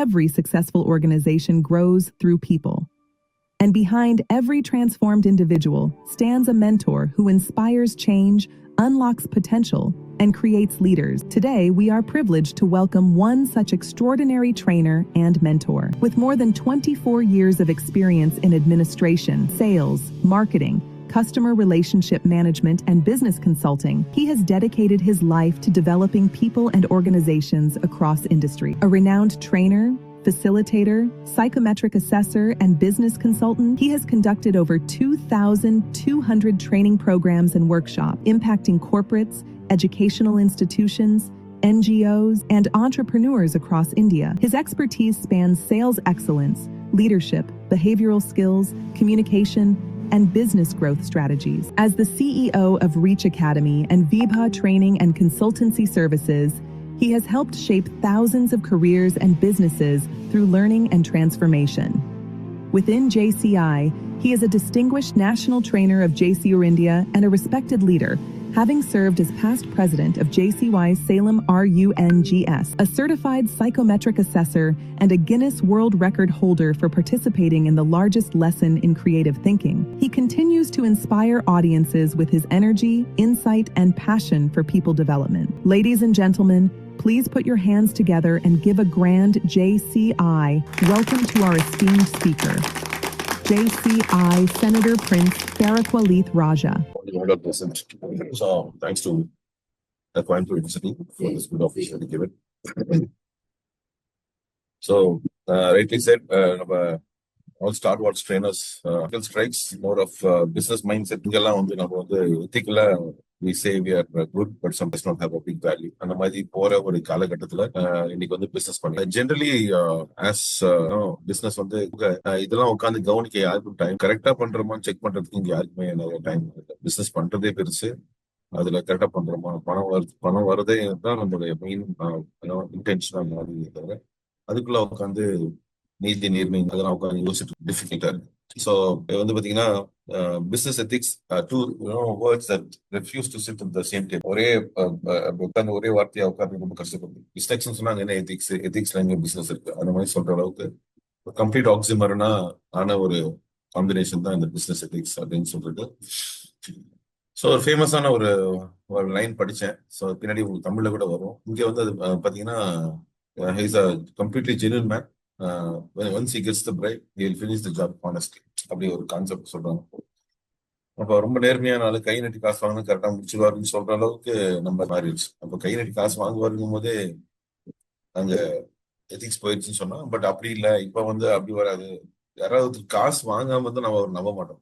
every successful organization grows through people. And behind every transformed individual stands a mentor who inspires change, unlocks potential, and creates leaders. Today, we are privileged to welcome one such extraordinary trainer and mentor. With more than 24 years of experience in administration, sales, marketing, customer relationship management, and business consulting, he has dedicated his life to developing people and organizations across industry. A renowned trainer, facilitator, psychometric assessor, and business consultant, he has conducted over 2,200 training programs and workshops, impacting corporates, educational institutions, NGOs, and entrepreneurs across India. His expertise spans sales excellence, leadership, behavioral skills, communication, and business growth strategies. As the CEO of Reach Academy and Vibha Training and Consultancy Services, he has helped shape thousands of careers and businesses through learning and transformation. Within JCI, he is a distinguished national trainer of JCI India and a respected leader, having served as past president of JCY Salem RUNGS, a certified psychometric assessor, and a Guinness World Record holder for participating in the largest lesson in creative thinking. He continues to inspire audiences with his energy, insight, and passion for people development. Ladies and gentlemen, please put your hands together and give a grand JCI welcome to our esteemed speaker, JCI Senator Prince Farqueleth Raja. So, thanks to the Coimbatore Indcity for this good opportunity given. So, rightly said, all Star Wars trainers, strikes more of business mindset. Ethical, we say we are good, but some does not have a big value. And the Madi Pora or Kalakatala, Indigo business fund. Generally, as business on the Idala Okan, the government time, correct up under one check under the time. Business fund they per se, the correct up under Panava, they are main intentional. Adukula Okan, need the naming, use it difficult. So, business ethics are two words that refuse to sit at the same table. Instructions ethics language business. Complete oxymoron combination in the business ethics. So, famous line padichen. So, he's a completely genuine man. Once he gets the bribe, he will finish the job honestly. அப்படி ஒரு concept சொல்றாங்க. அப்ப ரொம்ப நேர்மையான ஆளு, கை நட்டி காசு வாங்கினா கரெக்டா முடிச்சுருவாருன்னு சொல்ற அளவுக்கு நம்ம மாறிடுச்சு. அப்ப கை நட்டி காசு வாங்குவாருங்கும் போதே அங்க எத்திக்ஸ் போயிடுச்சுன்னு சொன்னா, பட் அப்படி இல்லை. இப்ப அப்படி வராது. யாராவது காசு வாங்காம தான் நம்ம அவர் நம்ப மாட்டோம்.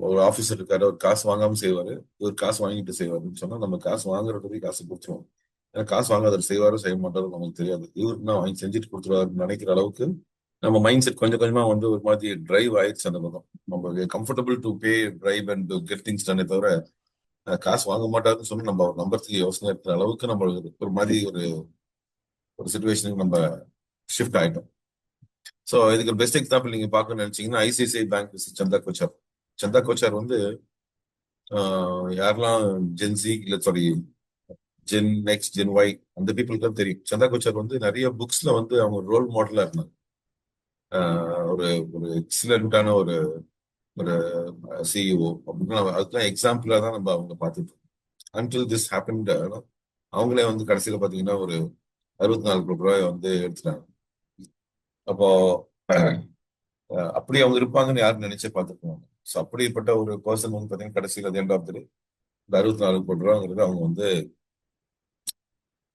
ஒரு ஆபீசர் இருக்காரு, ஒரு காசு வாங்காம செய்வாரு, ஒரு காசு வாங்கிட்டு செய்வாருன்னு சொன்னா நம்ம காசு வாங்குறதுக்கு காசு கொடுத்துருவோம். ஏன்னா காசு வாங்காத செய்வாரோ செய்ய மாட்டாரோ நமக்கு தெரியாது. இவருக்கு நான் வாங்கி செஞ்சுட்டு கொடுத்துருவாருன்னு நினைக்கிற அளவுக்கு நம்ம மைண்ட் செட் கொஞ்சம் கொஞ்சமா ஒரு மாதிரி டிரைவ் ஆயிடுச்சு. அந்த பக்கம் நம்ம comfortable to pay drive and get things தானே தவிர காசு வாங்க மாட்டாருன்னு சொல்லி நம்ம நம்பருக்கு யோசனை இருக்கிற அளவுக்கு நம்ம ஒரு மாதிரி ஒரு சிச்சுவேஷனுக்கு நம்ம ஷிஃப்ட் ஆயிட்டோம். ஸோ இதுக்கு பெஸ்ட் எக்ஸாம்பிள் நீங்க பார்க்கணும்னு நினைச்சீங்கன்னா ஐசிஐசிஐ பேங்க் சந்தா கோச்சார். சந்தா கோச்சார் யாரெல்லாம் ஜென்சி இல்ல sorry Gen next Gen Y அந்த பீப்புளுக்கு தெரியும். சந்தா கோச்சார் நிறைய புக்ஸ்ல அவங்க ரோல் மாடலா இருந்தாங்க. ஒரு எக்ஸலண்டான ஒரு சிஇஓ அப்படின்னா அதுக்கெல்லாம் எக்ஸாம்பிளா தான் நம்ம அவங்க பார்த்துட்டு இருக்கோம். அன்டில் திஸ் ஹேப்பன்ட் அவங்களே கடைசியில பாத்தீங்கன்னா ஒரு 64 கோடி ரூபாய் எடுத்துட்டாங்க. அப்போ அப்படி அவங்க இருப்பாங்கன்னு யாரும் நினைச்சே பார்த்துருப்பாங்க. ஸோ அப்படிப்பட்ட ஒரு பர்சன் பாத்தீங்கன்னா கடைசியில் அது எண்ட் ஆஃப் தி இந்த 64 கோடி ரூபாங்கிறது அவங்க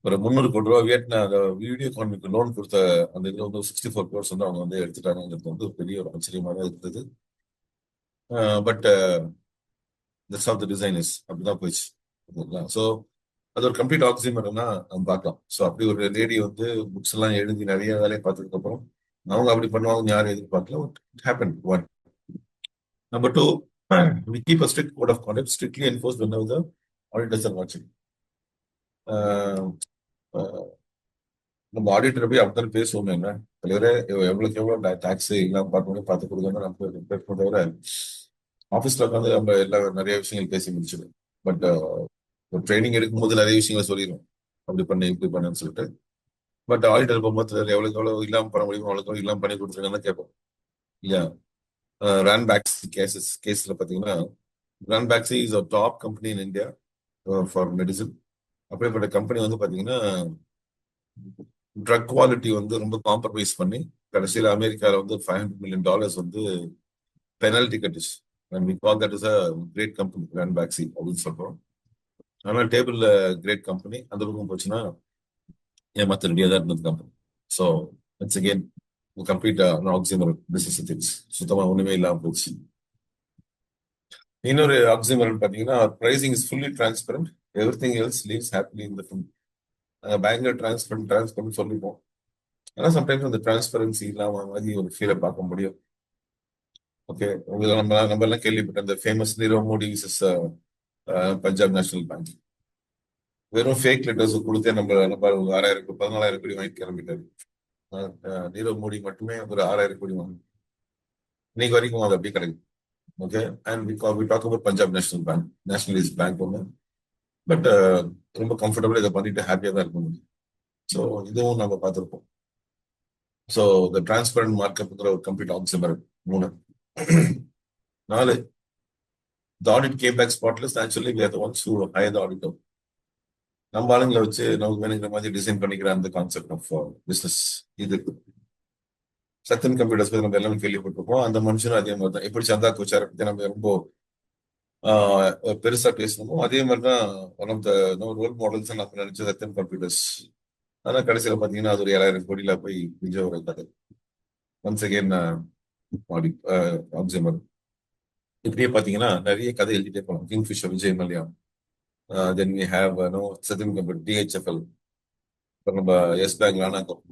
ஒரு 300 கோடி ரூபாய் வீடியோ கான்க்கு லோன் கொடுத்த அந்த இதுல 64 crores அவங்க எடுத்துட்டாங்கிறது பெரிய ஒரு ஆச்சரியமாக இருந்தது. But that's of the designers அப்படிதான் போயிடுச்சு. ஸோ அது ஒரு கம்ப்ளீட் ஆக்சிமர்னா நம்ம பார்க்கலாம். ஸோ அப்படி ஒரு லேடி புக்ஸ் எல்லாம் எழுதி நிறைய வேலையை பார்த்ததுக்கு அப்புறம் அவங்க அப்படி பண்ணுவாங்க யாரும் எதிர்பார்க்கல. It happen. One number 2, we keep a strict code of conduct strictly enforced whenever the auditors are watching. நம்ம ஆடிட்டர் போய் அப்படித்தான் பேசுவோம். என்ன தலைவரே எவ்வளவுக்கு எவ்வளவு டாக்ஸ் எல்லாம் பார்த்து கொடுக்கணும் நம்ம தவிர ஆபீஸ்ல உட்காந்து நம்ம எல்லாம் நிறைய விஷயங்கள் பேசி முடிச்சிடும். பட் ட்ரைனிங் எடுக்கும் போது நிறைய விஷயங்களை சொல்லிடும், அப்படி பண்ணு இப்படி பண்ணுன்னு சொல்லிட்டு. பட் ஆடிட்டர் போகும்போது எவ்வளவு இல்லாம பண்ண முடியுமோ அவ்வளோக்கு இல்லாம பண்ணி கொடுத்துருங்கன்னு கேட்போம் இல்லையா. ரன் பேக்ஸ் கேஸ்ல பாத்தீங்கன்னா Ranbaxy is a top company in India for medicine. அப்படிப்பட்ட கம்பெனி வந்து பாத்தீங்கன்னா ட்ரக் குவாலிட்டி வந்து ரொம்ப காம்ப்ரமைஸ் பண்ணி கடைசியில் அமெரிக்காவில் வந்து $500 million வந்து பெனல்டி கட்டுச்சு. And we call that is a great company run பேக்ஸி அப்படின்னு சொல்றோம். ஆனால் டேபிள்ல கிரேட் கம்பெனி அந்த பக்கம் போச்சுன்னா ஏமாத்த ரெடியாக தான் இருந்தது company. So it's again complete oxymoron business ethics சுத்தமாக ஒண்ணுமே இல்லாமல் போச்சு. இன்னொரு ஆக்சிமரன் பார்த்தீங்கன்னா pricing is fully transparent, every thing else leaves happily இந்த ஃபுல். பேங்க்ல டிரான்ஸ்பரண்ட் சொல்லிப்போம். ஆனால் சம்டைம்ஸ் அந்த டிரான்ஸ்பரன்சி இல்லாம மாதிரி ஒரு ஃபீலை பார்க்க முடியும். ஓகே, உங்களுக்கு நம்ம எல்லாம் கேள்விப்பட்ட அந்த famous Nirav Modi versus Punjab national bank. வெறும் ஃபேக் லெட்டர்ஸ் கொடுத்தே நம்ம 14,000 கோடி வாங்கி கிளம்பிட்டாரு. நீரவ் மோடி மட்டுமே ஒரு 6,000 கோடி வாங்க இன்னைக்கு வரைக்கும் அது அப்படி கிடைக்கும். Okay, and we talk about Punjab national bank, nationalist bank ஒன்று. பட் ரொம்ப கம்ஃபர்டபுளாக இதை பண்ணிட்டு ஹாப்பியாக தான் இருக்க முடியும். ஸோ இதுவும் நம்ம பார்த்துருப்போம். ஸோ த டிரான்ஸ்பரண்ட் மார்க்கெட்டுங்கிற ஒரு complete ஆக்சிமரன். 3. 4, the audit came back spotless. Actually, we are the ones who hire the auditor. நம்ம ஆளுங்களை வச்சு நமக்கு வேணுங்கிற மாதிரி டிசைன் பண்ணிக்கிற அந்த கான்செப்ட் ஆஃப் பிசினஸ் இது. சத்யன் கம்ப்யூட்டர்ஸ் பத்தி நம்ம எல்லாமே கேள்விப்பட்டிருப்போம். அந்த மனுஷனும் அதே மாதிரி தான். எப்படி சந்தா கோச்சாரை பத்தி நம்ம ரொம்ப பெருசா பேசணுமோ அதே மாதிரி தான் one of the role models நம்ம நினைச்ச சத்யன் கம்ப்யூட்டர்ஸ். ஆனா கடைசியில பாத்தீங்கன்னா அது ஒரு 7,000 கோடியில போய் விஜய் ஒரு கதை. Once again oxymoron. இப்படியே பாத்தீங்கன்னா நிறைய கதை எழுதிட்டே போகலாம். Kingfisher, Vijay Mallya, then we have Satyam computer, DHFL, அப்புறம் நம்ம எஸ் பேங்க் ராணாக்கம்,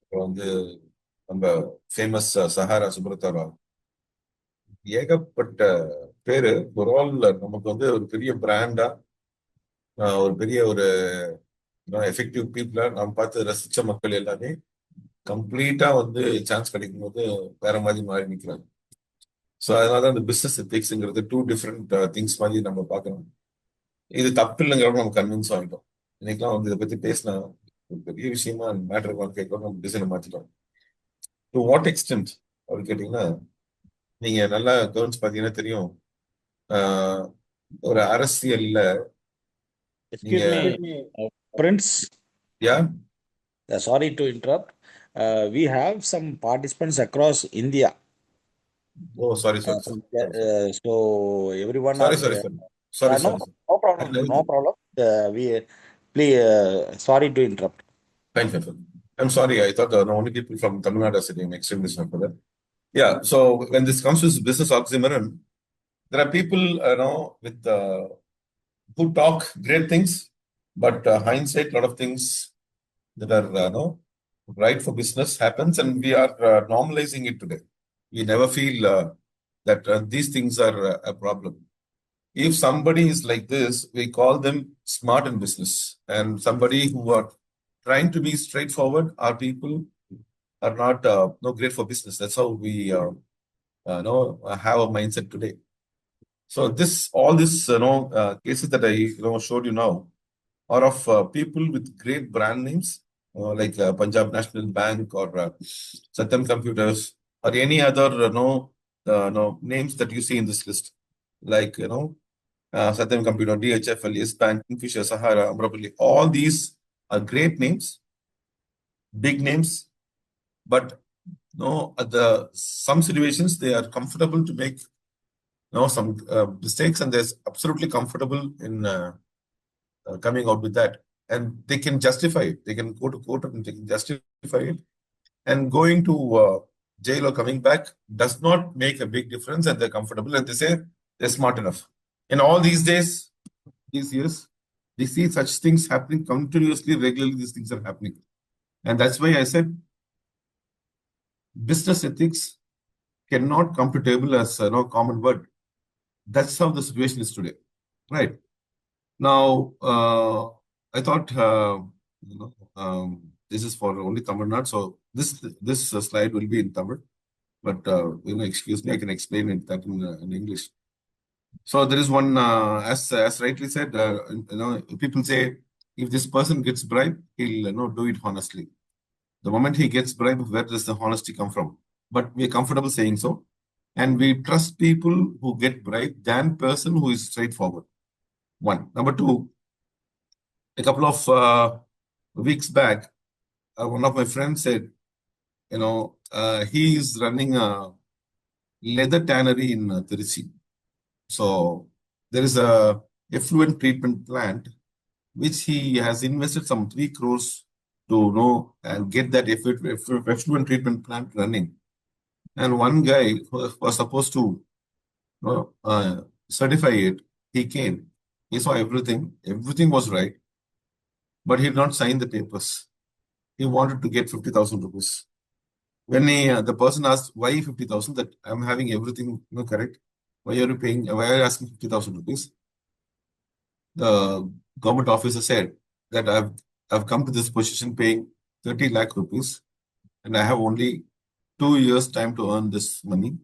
அப்புறம் வந்து நம்ம ஃபேமஸ் சஹாரா சுப்ரதா ராவ். ஏகப்பட்ட பேரு ஒரு ஆல் நமக்கு வந்து ஒரு பெரிய பிராண்டா ஒரு பெரிய ஒரு எஃபெக்டிவ் பீப்புளா நாம் பார்த்து ரசிச்ச மக்கள் எல்லாமே கம்ப்ளீட்டா வந்து சான்ஸ் கிடைக்கும் போது வேற மாதிரி மாறி நிற்கிறாங்க. ஸோ அதனால அந்த பிசினஸ் எத்திக்ஸ்ங்கிறது 2 டிஃப்ரெண்ட் திங்ஸ் மாதிரி நம்ம பார்க்கணும். இது தப்பு இல்லைங்கிறத நம்ம கன்வின்ஸ் ஆகிட்டோம். இன்னைக்கெல்லாம் வந்து இதை பத்தி பேசினா ஒரு பெரிய விஷயமா மேட்டர் கேட்கணும், நம்ம டிசைனை மாத்திட்டோம். டு வாட் எக்ஸ்டென்ட் அப்படின்னு கேட்டீங்கன்னா, நீங்க நல்லா கவனிச்சு பாத்தீங்கன்னா தெரியும். ஒரு அரசியல்ல Excuse நீங்க me, Prince. Yeah. Sorry to interrupt. We have some participants across India. Oh, sorry. So everyone Sorry. no problem. No problem. We please. Sorry to interrupt. Fine. I'm sorry. I thought the only people from Tamil Nadu are sitting extremely sorry for that. Yeah. So when this comes to business oxymoron, there are people with who talk great things, but hindsight, a lot of things that are right for business happens, and we are normalizing it today. We never feel that these things are a problem. If somebody is like this, we call them smart in business, and somebody who are trying to be straightforward, our people are not great for business. That's how we have a mindset today. So all this cases that I showed you now are of people with great brand names like Punjab National Bank or Satyam Computers or any other names that you see in this list, like Satyam Computer, DHFL, Yes Bank, Kingfisher, Sahara, Amrapali. All these are great names, big names, but at some situations they are comfortable to make some mistakes, and they're absolutely comfortable in coming out with that, and they can justify it. They can go to court and they can justify it, and going to jail or coming back does not make a big difference, and they're comfortable and they say they're smart enough. In all these days, these years, we see such things happening continuously, regularly. These things are happening, and that's why I said business ethics cannot come to table as no common word. That's how the situation is today, right? Now, I thought this is for only Tamil Nadu, so this slide will be in Tamil, but excuse me, I can explain it that in English. So there is one, as rightly said, people say if this person gets bribed, he'll do it honestly. The moment he gets bribed, where does the honesty come from? But we're comfortable saying so. And we trust people who get bribed than person who is straightforward. One. Number two, a couple of weeks back, one of my friends said, he is running a leather tannery in Trichy. So there is a effluent treatment plant which he has invested some 3 crores to know and get that effluent treatment plant running. And one guy who was supposed to certify it, he came. He saw everything. Everything was right. But he did not sign the papers. He wanted to get 50,000 rupees. When the person asked, why 50,000? That I'm having everything correct. Why are you paying? Why are you asking 50,000 rupees? The government officer said that I've come to this position paying 30 lakh rupees and I have only 2 years time to earn this money.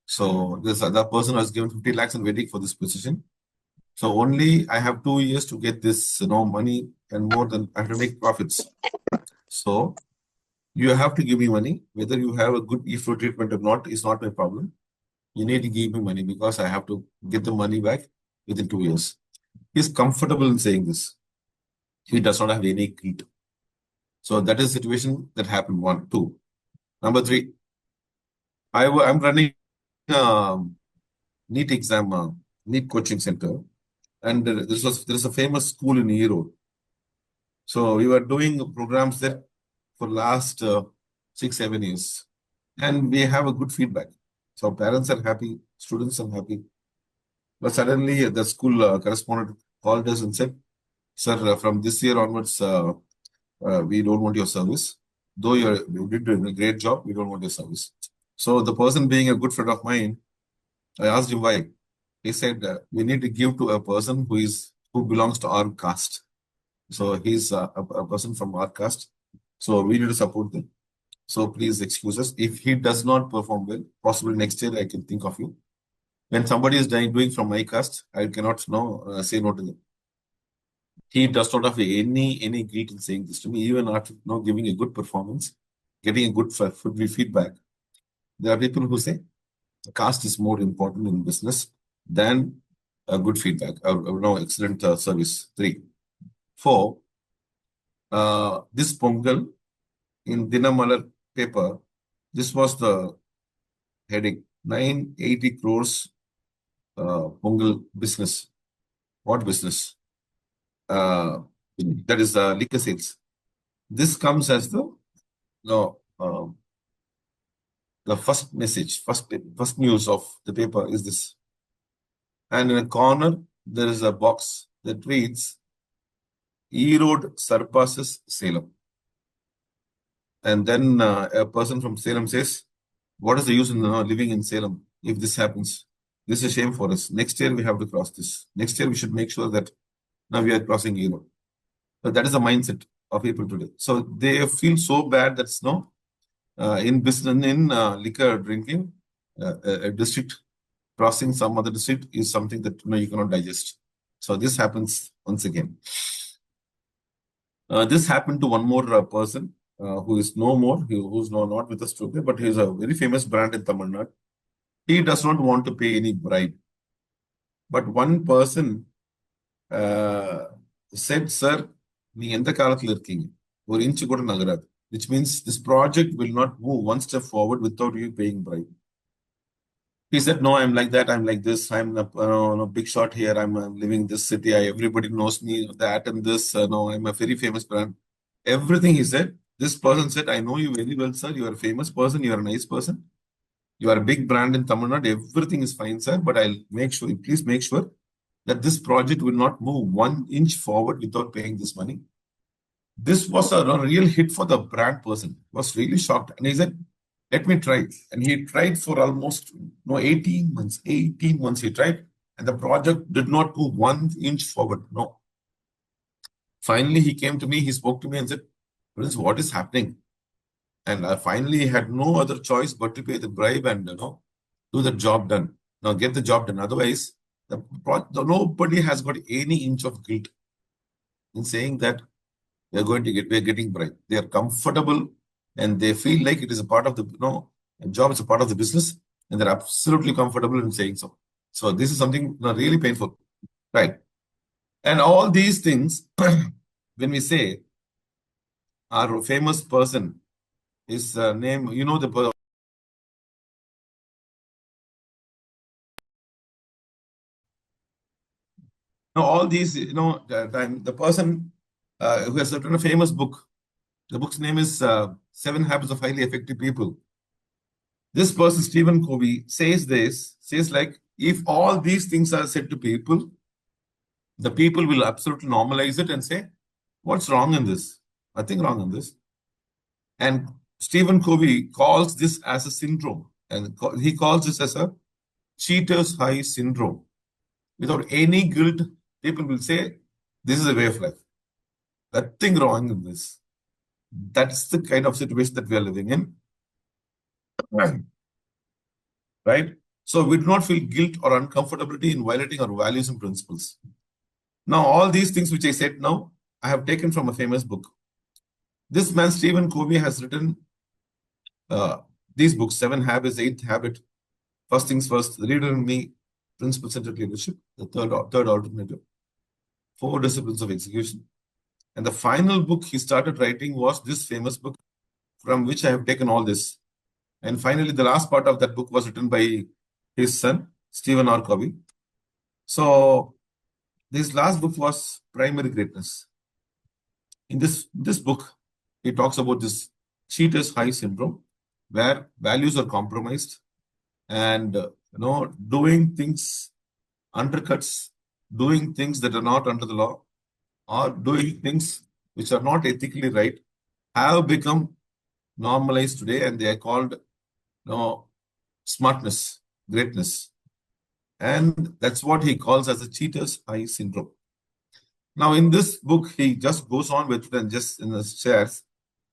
So this other person was given 50 lakhs and waiting for this position. So only I have 2 years to get this money, and more than I have to make profits. So you have to give me money. Whether you have a good effluent treatment or not is not my problem. You need to give me money because I have to get the money back within 2 years. He's comfortable in saying this. He does not have any guilt. So that is the situation that happened. 1, 2. Number 3, I'm running NEET exam, NEET coaching center, and there is a famous school in Erode. So we were doing programs there for last 6-7 years, and we have a good feedback. So parents are happy, students are happy. But suddenly the school correspondent called us and said, "Sir, from this year onwards, we don't want your service. Though you did a great job, we don't want your service." So the person, being a good friend of mine, I asked him why. He said, "We need to give to a person who belongs to our caste. So he's a person from our caste. So we need to support them. So please excuse us. If he does not perform well, possibly next year I can think of you. When somebody is doing from my caste, I cannot say no to them." He does not have any guilt in saying this to me, even after giving a good performance, getting a good feedback. There are people who say caste is more important in business than a good feedback or excellent service. 3, 4. This Pongal in Dinamalar paper, this was the heading: 980 crores Pongal business. What business? That is liquor sales. This comes as the first message, first news of the paper is this. And in a corner, there is a box that reads, "Erode surpasses Salem." And then a person from Salem says, "What is the use in living in Salem if this happens? This is a shame for us. Next year we have to cross this. Next year we should make sure that now we are crossing Erode." So that is the mindset of people today. So they feel so bad that's in business, in liquor drinking, a district crossing some other district is something that you cannot digest. So this happens once again. This happened to one more person who is no more, who's not with us today, but he is a very famous brand in Tamil Nadu. He does not want to pay any bribe. But one person said, "Sir, நீ எந்த காலத்துல இருக்கீங்க? ஒரு inch கூட நகராது." Which means this project will not move one step forward without you paying bribe. He said, "No, I'm like that. I'm like this. I'm a big shot here. I'm living in this city. Everybody knows me, that and this. No, I'm a very famous brand." Everything he said, this person said, "I know you very well, sir. You are a famous person. You are a nice person. You are a big brand in Tamil Nadu. Everything is fine, sir. But I'll make sure, please make sure that this project will not move 1 inch forward without paying this money." This was a real hit for the brand person. Was really shocked. And he said, "Let me try." And he tried for almost 18 months. 18 months he tried. And the project did not move 1 inch forward. No. Finally, he came to me. He spoke to me and said, "Prince, what is happening?" And I finally had no other choice but to pay the bribe and do the job done. Now get the job done. Otherwise, nobody has got any inch of guilt. in saying that we're getting bribe. They are comfortable and they feel like it is a part of the, a job is a part of the business, and they're absolutely comfortable in saying so. So this is something really painful, right? And all these things, when we say our famous person is name, the person. Now, all these, the person who has written a famous book, the book's name is 7 Habits of Highly Effective People. This person, Stephen Covey, says like, if all these things are said to people, the people will absolutely normalize it and say, what's wrong in this? Nothing wrong in this. And Stephen Covey calls this as a syndrome. And he calls this as a cheater's high syndrome. Without any guilt, people will say, this is a way of life. Nothing wrong in this. That's the kind of situation that we are living in. Right? So we do not feel guilt or uncomfortability in violating our values and principles. Now, all these things which I said now, I have taken from a famous book. This man, Stephen Covey, has written these books, 7 Habits, 8th Habit, First Things First, The Leader in Me, Principle-Centered Leadership, the third alternative, 4 Disciplines of Execution. And the final book he started writing was this famous book, from which I have taken all this. And finally, the last part of that book was written by his son, Stephen R. Covey. So this last book was Primary Greatness. In this book, he talks about this cheater's high syndrome, where values are compromised and doing things undercuts, doing things that are not under the law, or doing things which are not ethically right, have become normalized today, and they are called smartness, greatness. And that's what he calls as the cheater's high syndrome. Now, in this book, he just goes on with it and just shares.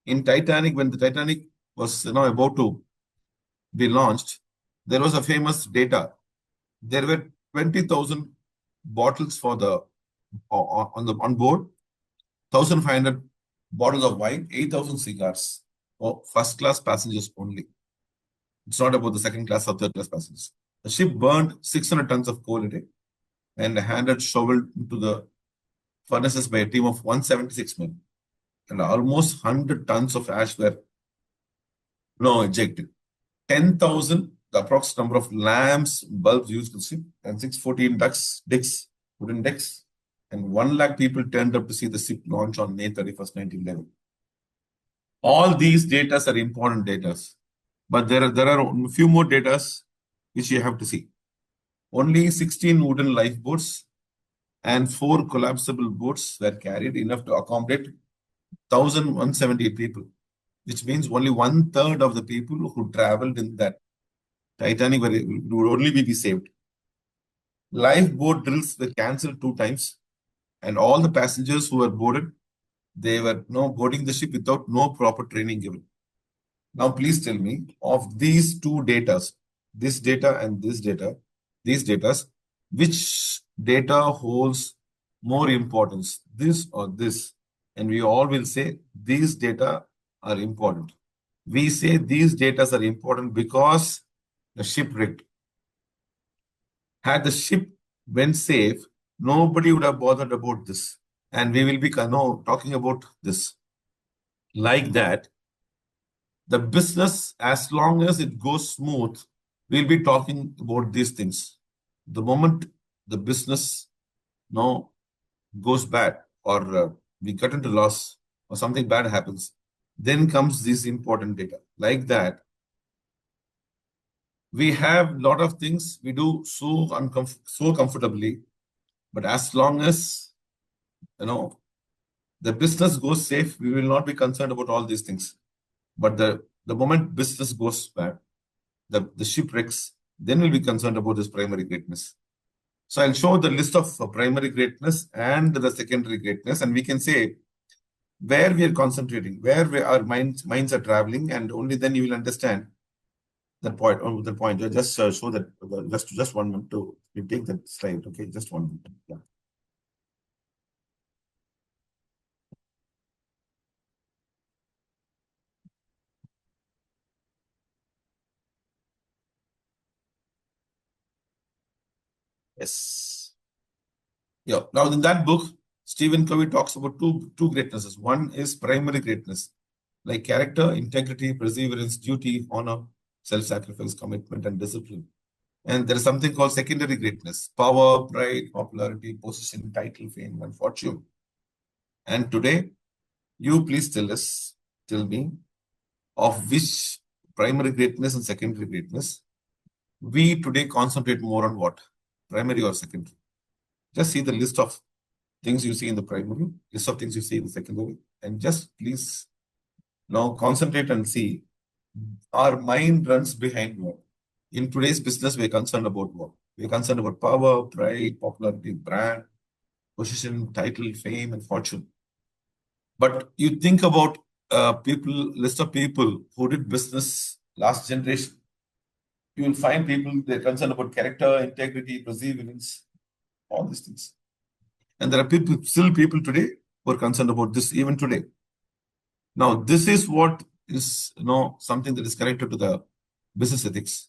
In Titanic, when the Titanic was about to be launched, there was a famous data. There were 20,000 bottles for the on board, 1,500 bottles of wine, 8,000 cigars for first class passengers only. It's not about the second class or third class passengers. The ship burned 600 tons of coal a day and shoveled into the furnaces by a team of 176 men. And almost 100 tons of ash were ejected. 10,000, the approximate number of lamps, bulbs used to ship, and 614 wooden decks, and 1 lakh people turned up to see the ship launch on May 31st, 1911. All these data are important data, but there are a few more data which you have to see. Only 16 wooden lifeboats and 4 collapsible boats were carried, enough to accommodate 1,178 people, which means only 1/3 of the people who traveled in that Titanic would only be saved. Lifeboat drills were cancelled 2 times, and all the passengers who were boarded, they were boarding the ship without no proper training given. Now, please tell me, of these 2 data, this data and this data, these data, which data holds more importance, this or this? And we all will say these data are important. We say these data are important because the ship wrecked. Had the ship went safe, nobody would have bothered about this. And we will be talking about this. Like that, the business, as long as it goes smooth, we'll be talking about these things. The moment the business goes bad, or we cut into loss, or something bad happens, then comes this important data. Like that, we have a lot of things we do so comfortably, but as long as the business goes safe, we will not be concerned about all these things. But the moment business goes bad, the ship wrecks, then we'll be concerned about this primary greatness. So I'll show the list of primary greatness and the secondary greatness, and we can say where we are concentrating, where our minds are traveling, and only then you will understand that point. I'll just show that. Just 1 minute to take that slide. Okay, just 1 minute. Yeah. Yes. Yeah. Now, in that book, Stephen Covey talks about two greatnesses. One is primary greatness, like character, integrity, perseverance, duty, honor, self-sacrifice, commitment, and discipline. And there is something called secondary greatness: power, pride, popularity, position, title, fame, and fortune. And today, you please tell me, of which primary greatness and secondary greatness we today concentrate more on what? Primary or secondary? Just see the list of things you see in the primary, list of things you see in the secondary, and just please now concentrate and see our mind runs behind what? In today's business, we're concerned about what? We're concerned about power, pride, popularity, brand, position, title, fame, and fortune. But you think about list of people who did business last generation. You will find people, they're concerned about character, integrity, perseverance, all these things. And there are still people today who are concerned about this even today. Now, this is what is something that is connected to the business ethics.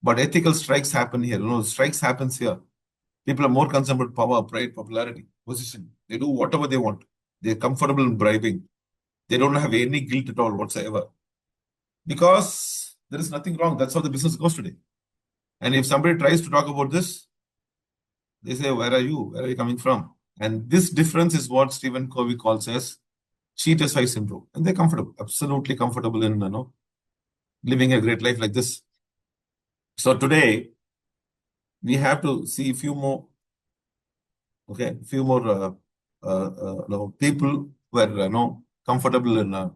But ethical strikes happen here. Strikes happens here. People are more concerned about power, pride, popularity, position. They do whatever they want. They're comfortable in bribing. They don't have any guilt at all whatsoever. Because there is nothing wrong. That's how the business goes today. And if somebody tries to talk about this, they say, where are you? Where are you coming from? And this difference is what Stephen Covey calls as cheater's eye syndrome. And they're comfortable, absolutely comfortable in living a great life like this. So today, we have to see a few more, people who are comfortable in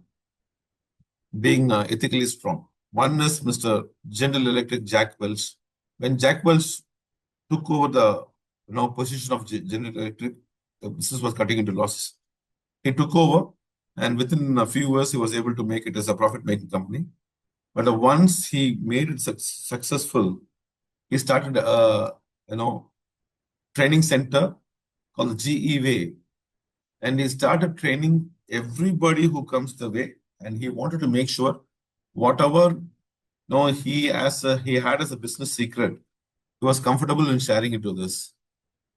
being ethically strong. One is Mr. General Electric Jack Welch. When Jack Welch took over the position of General Electric, the business was cutting into losses. He took over, and within a few years, he was able to make it as a profit-making company. But once he made it successful, he started a training center called the GE Way, and he started training everybody who comes the way. And he wanted to make sure whatever he had as a business secret, he was comfortable in sharing it to this.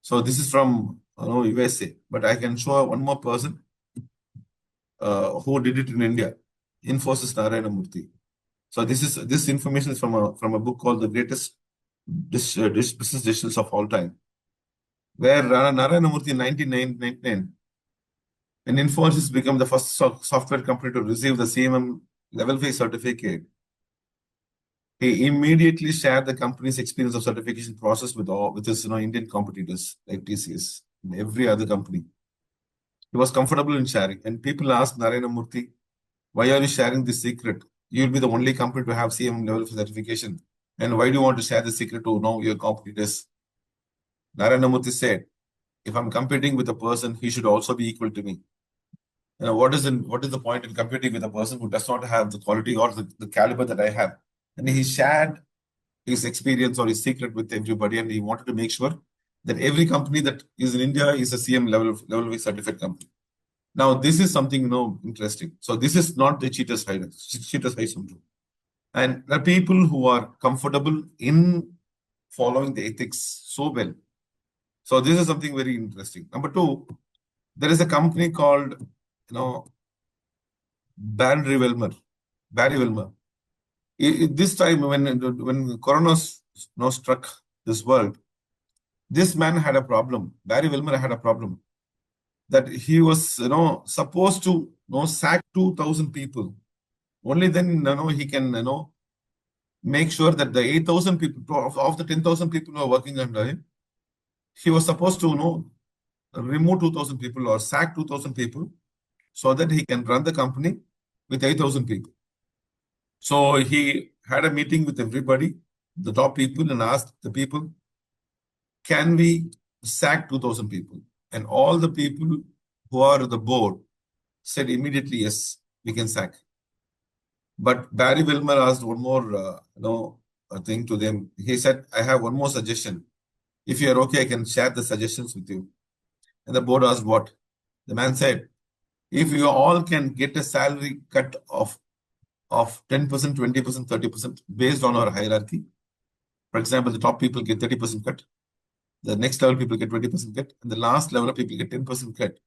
So this is from USA, but I can show one more person who did it in India, Infosys Narayana Murthy. So this information is from a book called The Greatest Business Decisions of All Time, where Narayana Murthy in 1999, when Infosys became the first software company to receive the CMM Level 5 certificate, he immediately shared the company's experience of certification process with his Indian competitors like TCS and every other company. He was comfortable in sharing. And people asked Narayana Murthy, why are you sharing this secret? You'll be the only company to have CMM level of certification. And why do you want to share the secret to your competitors? Narayana Murthy said, if I'm competing with a person, he should also be equal to me. What is the point in competing with a person who does not have the quality or the caliber that I have? And he shared his experience or his secret with everybody, and he wanted to make sure that every company that is in India is a CM level certified company. Now, this is something interesting. So this is not the cheater's eye syndrome. And there are people who are comfortable in following the ethics so well. So this is something very interesting. Number two, there is a company called Barry Wilmer. This time when Corona struck this world, this man had a problem. Barry Wilmer had a problem that he was supposed to sack 2,000 people. Only then he can make sure that the 8,000 people of the 10,000 people who are working under him, he was supposed to remove 2,000 people or sack 2,000 people so that he can run the company with 8,000 people. So he had a meeting with everybody, the top people, and asked the people, can we sack 2,000 people? And all the people who are the board said immediately, yes, we can sack. But Barry Wilmer asked one more thing to them. He said, I have one more suggestion. If you're okay, I can share the suggestions with you. And the board asked what? The man said, if you all can get a salary cut of 10%, 20%, 30% based on our hierarchy. For example, the top people get 30% cut. The next level people get 20% cut, and the last level of people get 10% cut.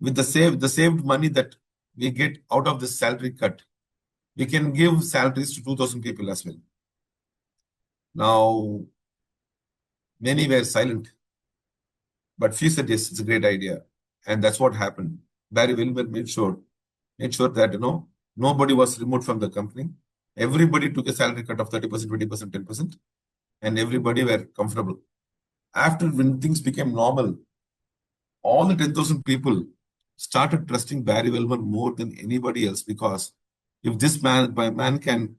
With the saved money that we get out of this salary cut, we can give salaries to 2,000 people as well. Now, many were silent, but few said yes, it's a great idea, and that's what happened. Barry Wilbur made sure that nobody was removed from the company. Everybody took a salary cut of 30%, 20%, 10%, and everybody were comfortable. After when things became normal, all the 10,000 people started trusting Barry Wilbur more than anybody else, because if this man can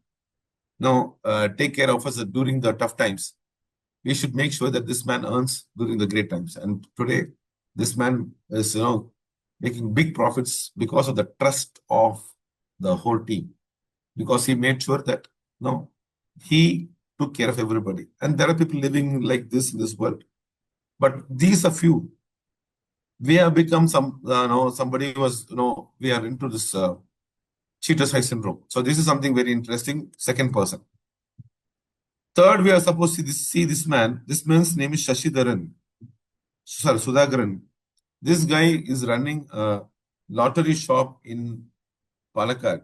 take care of us during the tough times, we should make sure that this man earns during the great times. And today, this man is making big profits because of the trust of the whole team, because he made sure that he took care of everybody. And there are people living like this in this world, but these are few. We have become somebody was we are into this cheater's high syndrome. So this is something very interesting. Second person. Third, we are supposed to see this man. This man's name is Sudhakaran. This guy is running a lottery shop in Palakkad.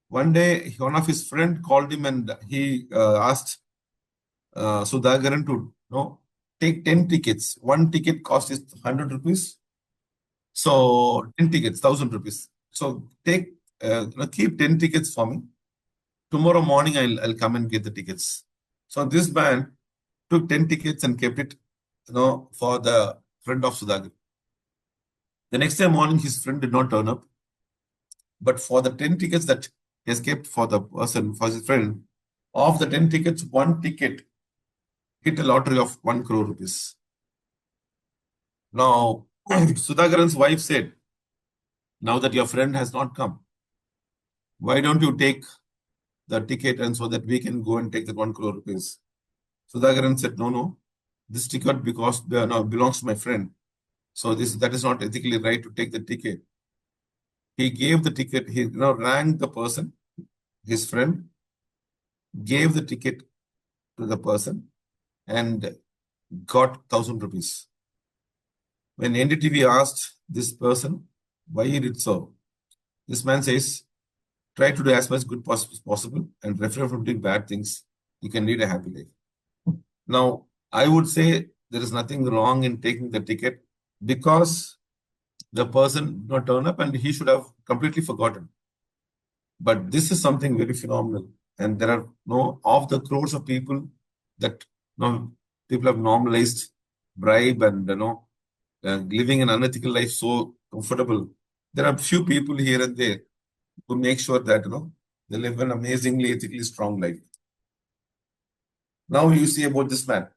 One day, one of his friends called him and he asked Sudhakaran to take 10 tickets. One ticket cost is 100 rupees. So 10 tickets, 1,000 rupees. So keep 10 tickets for me. Tomorrow morning, I'll come and get the tickets. So this man took 10 tickets and kept it, for the friend of Sudhakaran. The next day morning, his friend did not turn up. But for the 10 tickets that he has kept for the person, for his friend, of the 10 tickets, one ticket hit a lottery of 1 crore rupees. Now, Sudhakaran's wife said, now that your friend has not come, why don't you take the ticket and so that we can go and take the 1 crore rupees? Sudhakaran said, no, this ticket belongs to my friend. So that is not ethically right to take the ticket. He gave the ticket, he rang the person, his friend, gave the ticket to the person and got 1,000 rupees. When NDTV asked this person why he did so, this man says, try to do as much good as possible and refrain from doing bad things. You can lead a happy life. Now, I would say there is nothing wrong in taking the ticket because the person did not turn up and he should have completely forgotten. But this is something very phenomenal. And there are of the crores of people that people have normalized bribe and living an unethical life so comfortable. There are few people here and there who make sure that they live an amazingly ethically strong life. Now you see about this man.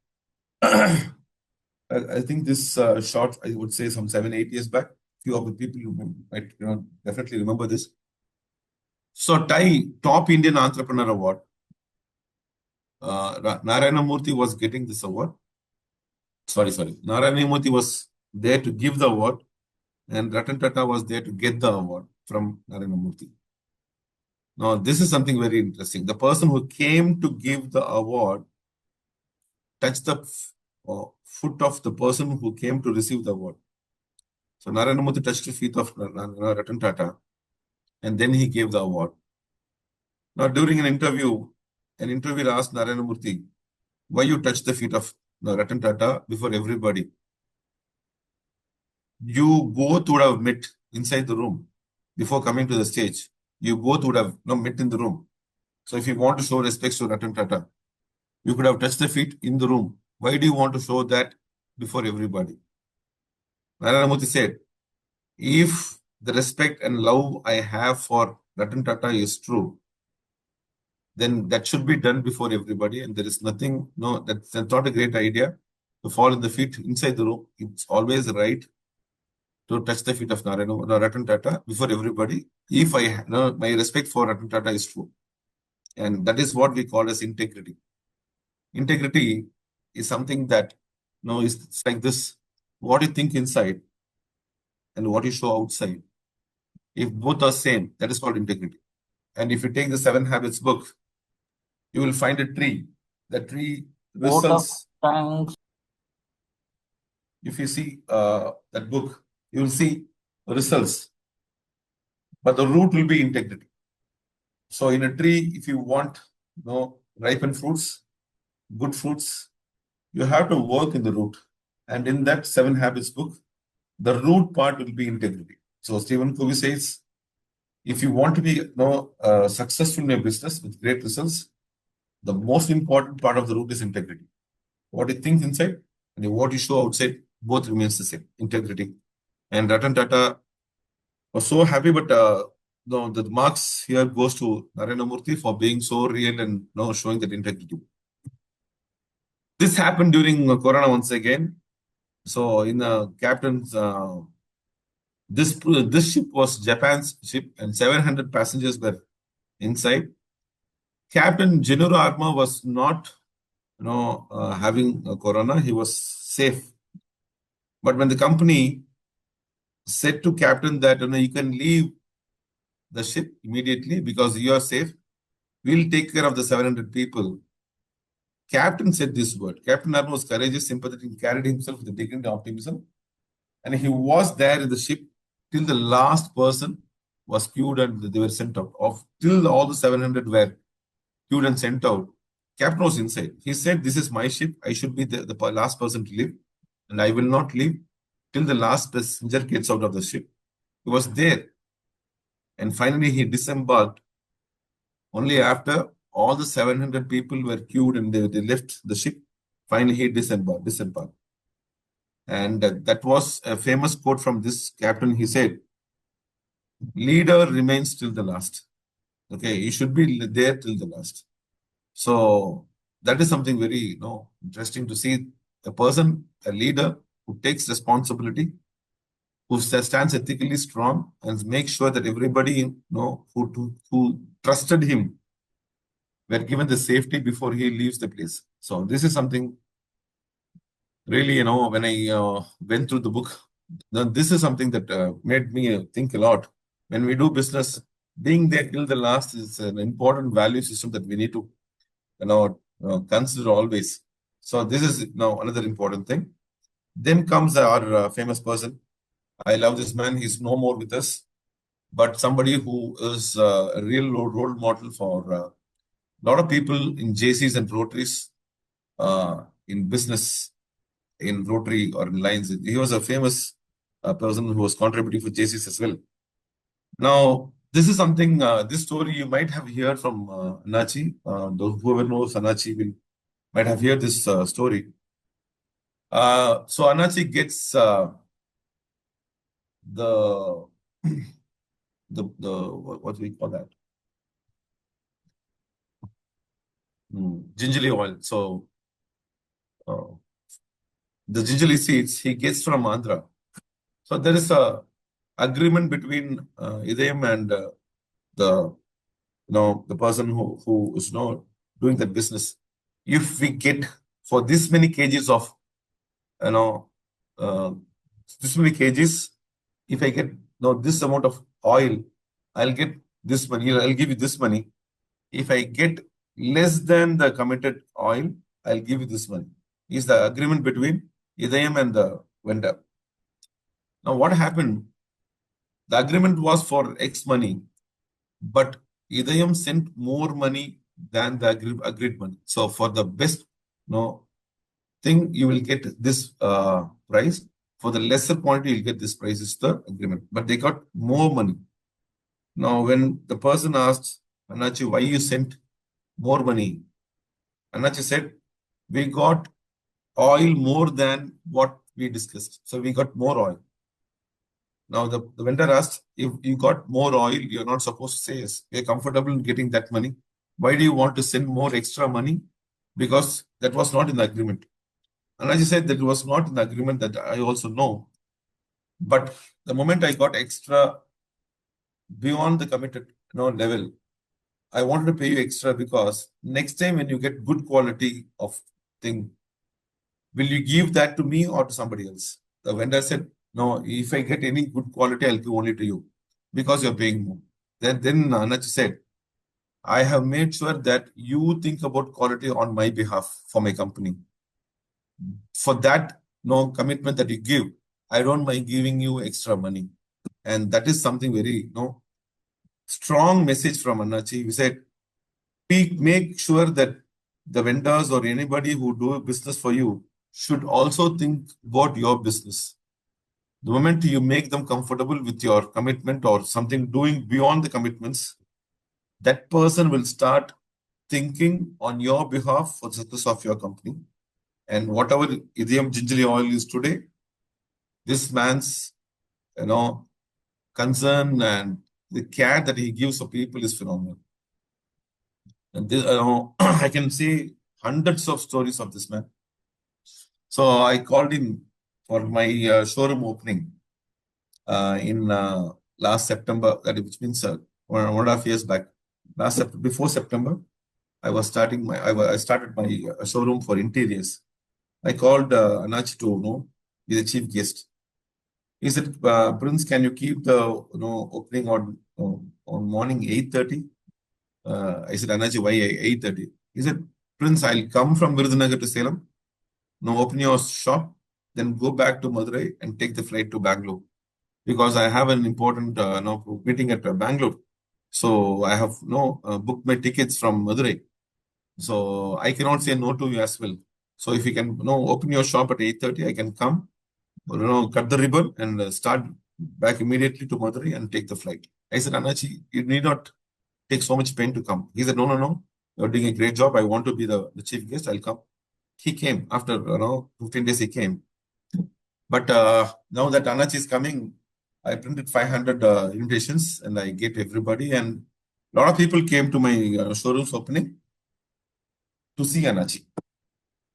I think this shot, I would say some 7-8 years back. Few of the people who might definitely remember this. So Top Indian Entrepreneur Award. Narayana Murthy was getting this award. Sorry. Narayana Murthy was there to give the award, and Ratan Tata was there to get the award from Narayana Murthy. Now, this is something very interesting. The person who came to give the award touched the foot of the person who came to receive the award. So Narayana Murthy touched the feet of Ratan Tata, and then he gave the award. Now, during an interviewer asked Narayana Murthy, why you touched the feet of Ratan Tata before everybody? You both would have met inside the room before coming to the stage. You both would have met in the room. So if you want to show respect to Ratan Tata, you could have touched the feet in the room. Why do you want to show that before everybody? Narayana Murthy said, if the respect and love I have for Ratan Tata is true, then that should be done before everybody. And there is nothing, that's not a great idea to fall in the feet inside the room. It's always right to touch the feet of Ratan Tata before everybody, if my respect for Ratan Tata is true. And that is what we call as integrity. Integrity is something that it's like this: what you think inside and what you show outside. If both are same, that is called integrity. And if you take the 7 Habits book, you will find a tree. The tree results. if you see that book, you will see results, but the root will be integrity. So in a tree, if you want ripened fruits, good fruits, you have to work in the root. And in that 7 Habits book, the root part will be integrity. So Stephen Covey says, if you want to be successful in your business with great results, the most important part of the root is integrity. What you think inside and what you show outside, both remains the same, integrity. And Ratan Tata was so happy, but the marks here goes to Narendra Murthy for being so real and showing that integrity. This happened during Corona once again. So in the captain's, this ship was Japan's ship and 700 passengers were inside. Captain Gennaro Arma was not having Corona. He was safe. But when the company said to captain that you can leave the ship immediately because you are safe, we'll take care of the 700 people. Captain said this word. Captain Arma was courageous, sympathetic, carried himself with the dignity and optimism. And he was there in the ship till the last person was queued and they were sent out. Till all the 700 were queued and sent out. Captain was inside. He said, this is my ship. I should be the last person to leave. And I will not leave till the last passenger gets out of the ship. He was there. And finally, he disembarked only after all the 700 people were queued and they left the ship. Finally, he disembarked. And that was a famous quote from this captain. He said, leader remains till the last. Okay, he should be there till the last. So that is something very interesting to see. A person, a leader who takes responsibility, who stands ethically strong and makes sure that everybody who trusted him were given the safety before he leaves the place. So this is something really, when I went through the book, this is something that made me think a lot. When we do business, being there till the last is an important value system that we need to consider always. So this is now another important thing. Then comes our famous person. I love this man. He's no more with us, but somebody who is a real role model for a lot of people in JCs and Rotaries, in business, in Rotary or in Lines. He was a famous person who was contributing for JCs as well. Now, this is something, this story you might have heard from Anachi. Whoever knows Anachi might have heard this story. So Anachi gets the what do we call that? Gingerly oil. So the gingerly seeds he gets from Andhra. So there is a agreement between Idayam and the person who is doing that business. If we get for this many kgs of this many kgs, if I get this amount of oil, I'll get this money. I'll give you this money. If I get less than the committed oil, I'll give you this money. Is the agreement between Idayam and the vendor. Now, what happened? The agreement was for X money, but Idayam sent more money than the agreed money. So, for the best thing, you will get this price. For the lesser quantity, you'll get this price. Is the agreement. But they got more money. Now, when the person asked Anachi, why you sent more money? Anachi said, we got oil more than what we discussed. So we got more oil. Now the vendor asked, if you got more oil, you're not supposed to say yes. You're comfortable in getting that money. Why do you want to send more extra money? Because that was not in the agreement. Anachi said that it was not in the agreement, that I also know. But the moment I got extra beyond the committed level, I wanted to pay you extra because next time when you get good quality of thing, will you give that to me or to somebody else? The vendor said, no, if I get any good quality, I'll give only to you because you're paying more. Then Anachi said, I have made sure that you think about quality on my behalf for my company. For that, no commitment that you give, I don't mind giving you extra money. And that is something very, strong message from Annachi. We said, make sure that the vendors or anybody who do business for you should also think about your business. The moment you make them comfortable with your commitment or something doing beyond the commitments, that person will start thinking on your behalf for the success of your company. And whatever Idiyam Gingerly Oil is today, this man's, concern and the care that he gives for people is phenomenal. And this, I can see hundreds of stories of this man. So I called him for my showroom opening in last September, which means 1.5 years back. Before September, I started my showroom for interiors. I called Anach to be the chief guest. He said, Prince, can you keep the opening on morning 8:30? I said, Anach, why 8:30? He said, Prince, I'll come from Virudhunagar to Salem. Now open your shop, then go back to Madurai and take the flight to Bangalore. Because I have an important meeting at Bangalore. So I have booked my tickets from Madurai. So I cannot say no to you as well. So if you can open your shop at 8:30, I can come, cut the ribbon and start back immediately to Madurai and take the flight. I said, Anachi, you need not take so much pain to come. He said, no. You're doing a great job. I want to be the chief guest. I'll come. He came after 15 days. He came. But now that Anachi is coming, I printed 500 invitations and I gave everybody. And a lot of people came to my showroom's opening to see Anachi.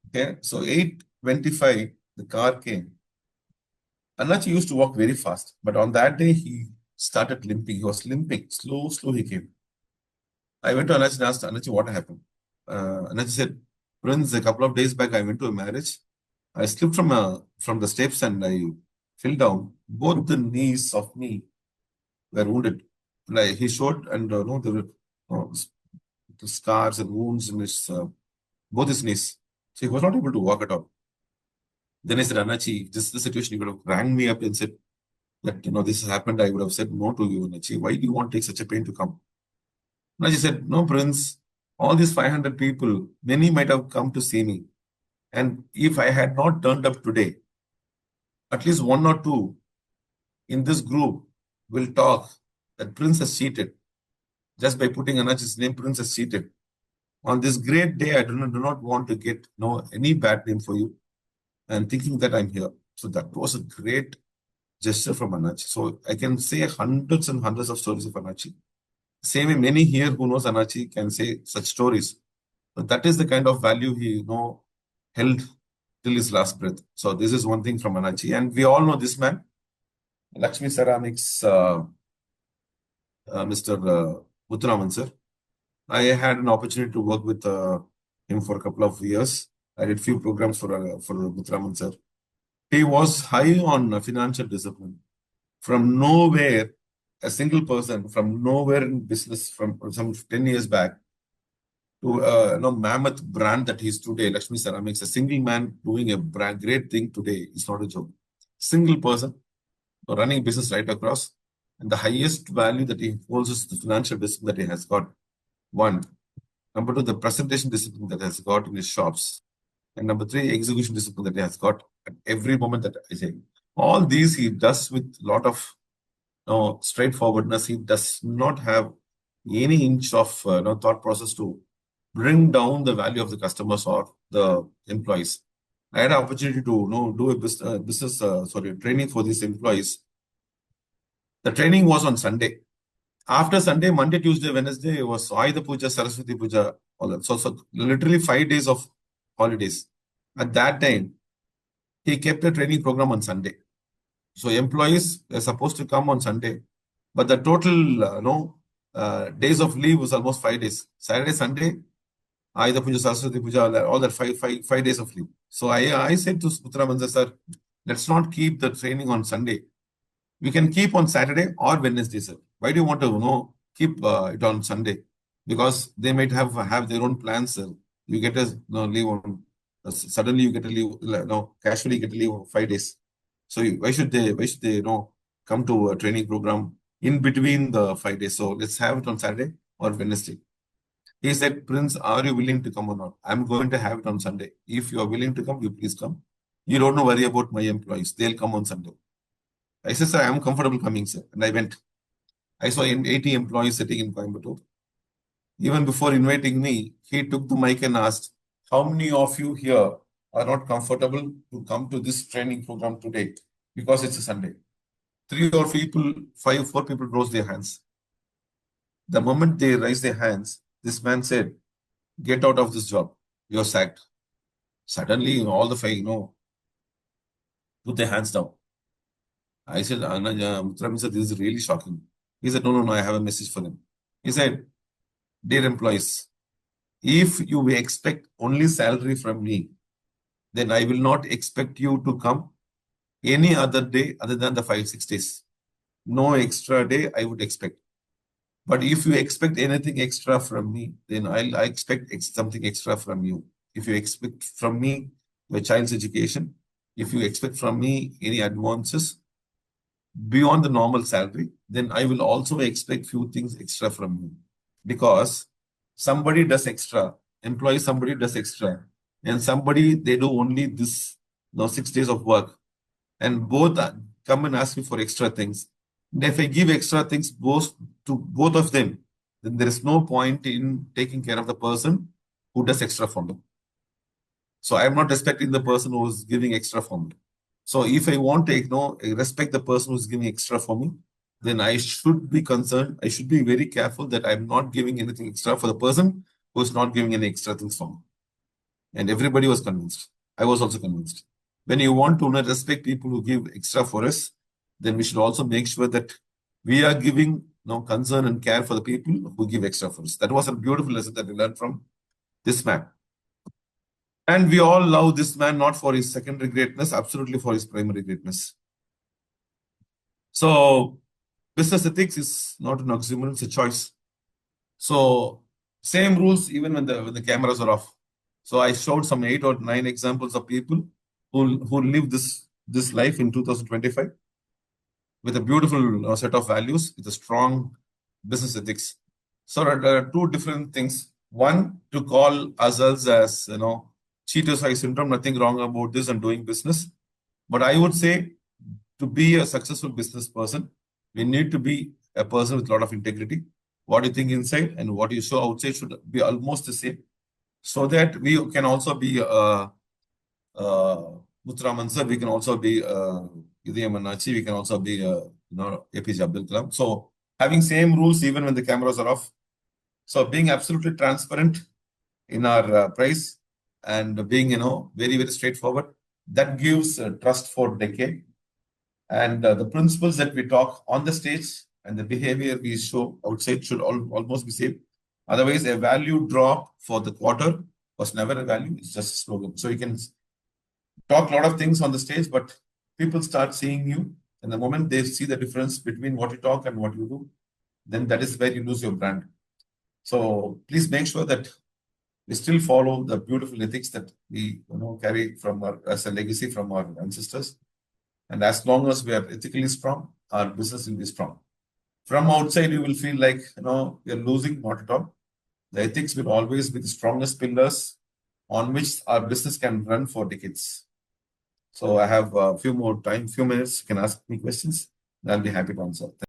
Okay, so 8:25, the car came. Anachi used to walk very fast, but on that day he started limping. He was limping. Slow he came. I went to Anachi and asked Anachi what happened. Anachi said, Prince, a couple of days back I went to a marriage. I slipped from the steps and I fell down. Both the knees of me were wounded. Like he showed, and there were the scars and wounds in his both his knees. So he was not able to walk at all. Then I said, Anachi, this is the situation. You could have rang me up and said that this has happened. I would have said no to you, Anachi. Why do you want to take such a pain to come? Anachi said, no, Prince. All these 500 people, many might have come to see me. And if I had not turned up today, at least one or two in this group will talk that Prince has cheated. Just by putting Anachi's name, Prince has cheated. On this great day, I do not want to get any bad name for you and thinking that I'm here. So that was a great gesture from Anachi. So I can say hundreds and hundreds of stories of Anachi. Same way, many here who knows Anachi can say such stories. But that is the kind of value he held till his last breath. So this is one thing from Anachi. And we all know this man, Lakshmi Ceramics, Mr. Muthuraman sir. I had an opportunity to work with him for a couple of years. I did few programs for Muthuraman sir. He was high on financial discipline. From nowhere, a single person from nowhere in business from some 10 years back to mammoth brand that he's today, Lakshmi Ceramics, a single man doing a great thing today is not a joke. Single person running business right across, and the highest value that he holds is the financial discipline that he has got. One. Number two, the presentation discipline that he has got in his shops. And number three, execution discipline that he has got at every moment that I say. All these he does with a lot of straightforwardness. He does not have any inch of thought process to bring down the value of the customers or the employees. I had an opportunity to do a business training for these employees. The training was on Sunday. After Sunday, Monday, Tuesday, Wednesday was Ayudha Puja, Saraswati Puja, all that. So literally 5 days of holidays. At that time, he kept a training program on Sunday. So employees were supposed to come on Sunday, but the total days of leave was almost 5 days. Saturday, Sunday, Ayudha Puja, Saraswati Puja, all that 5 days of leave. So I said to Muthuraman sir, let's not keep the training on Sunday. We can keep on Saturday or Wednesday, sir. Why do you want to keep it on Sunday? Because they might have their own plans, sir. You get us leave on Suddenly you get a leave, no, casually get a leave of 5 days. So why should they, come to a training program in between the 5 days? So let's have it on Saturday or Wednesday. He said, Prince, are you willing to come or not? I'm going to have it on Sunday. If you are willing to come, you please come. You don't know worry about my employees. They'll come on Sunday. I said, sir, I'm comfortable coming, sir. And I went. I saw 80 employees sitting in Coimbatore. Even before inviting me, he took the mic and asked, how many of you here are not comfortable to come to this training program today because it's a Sunday? 4 people rose their hands. The moment they raised their hands, this man said, get out of this job. You're sacked. Suddenly, all the 5, put their hands down. I said, Muthuraman said, this is really shocking. He said, no, I have a message for them. He said, dear employees, if you expect only salary from me, then I will not expect you to come any other day other than the 5-6 days. No extra day I would expect. But if you expect anything extra from me, then I expect something extra from you. If you expect from me your child's education, if you expect from me any advances beyond the normal salary, then I will also expect few things extra from you. Because somebody does extra, somebody does extra, and somebody, they do only this 6 days of work, and both come and ask me for extra things. And if I give extra things to both of them, then there is no point in taking care of the person who does extra for me. So I am not respecting the person who is giving extra for me. So if I want to respect the person who is giving extra for me, then I should be concerned. I should be very careful that I'm not giving anything extra for the person who is not giving any extra things for me. And everybody was convinced. I was also convinced. When you want to respect people who give extra for us, then we should also make sure that we are giving concern and care for the people who give extra for us. That was a beautiful lesson that we learned from this man. And we all love this man not for his secondary greatness, absolutely for his primary greatness. So business ethics is not an oxymoron, it's a choice. So same rules even when the cameras are off. So I showed some 8 or 9 examples of people who live this life in 2025 with a beautiful set of values, with a strong business ethics. So there are 2 different things. One, to call ourselves as cheaters high syndrome, nothing wrong about this and doing business. But I would say to be a successful business person, we need to be a person with a lot of integrity. What you think inside and what you show outside should be almost the same. So that we can also be Muthuraman sir, we can also be Idhya Manachi, we can also be APJ Abdul Kalam. So having same rules even when the cameras are off. So being absolutely transparent in our price and being very, very straightforward, that gives trust for decade. And the principles that we talk on the stage and the behavior we show outside should almost be same. Otherwise, a value drop for the quarter was never a value, it's just a slogan. So you can talk a lot of things on the stage, but people start seeing you. And the moment they see the difference between what you talk and what you do, then that is where you lose your brand. So please make sure that we still follow the beautiful ethics that we carry from as a legacy from our ancestors. And as long as we are ethically strong, our business will be strong. From outside, you will feel like we are losing, not at all. The ethics will always be the strongest pillars on which our business can run for decades. So I have a few minutes. You can ask me questions. I'll be happy to answer.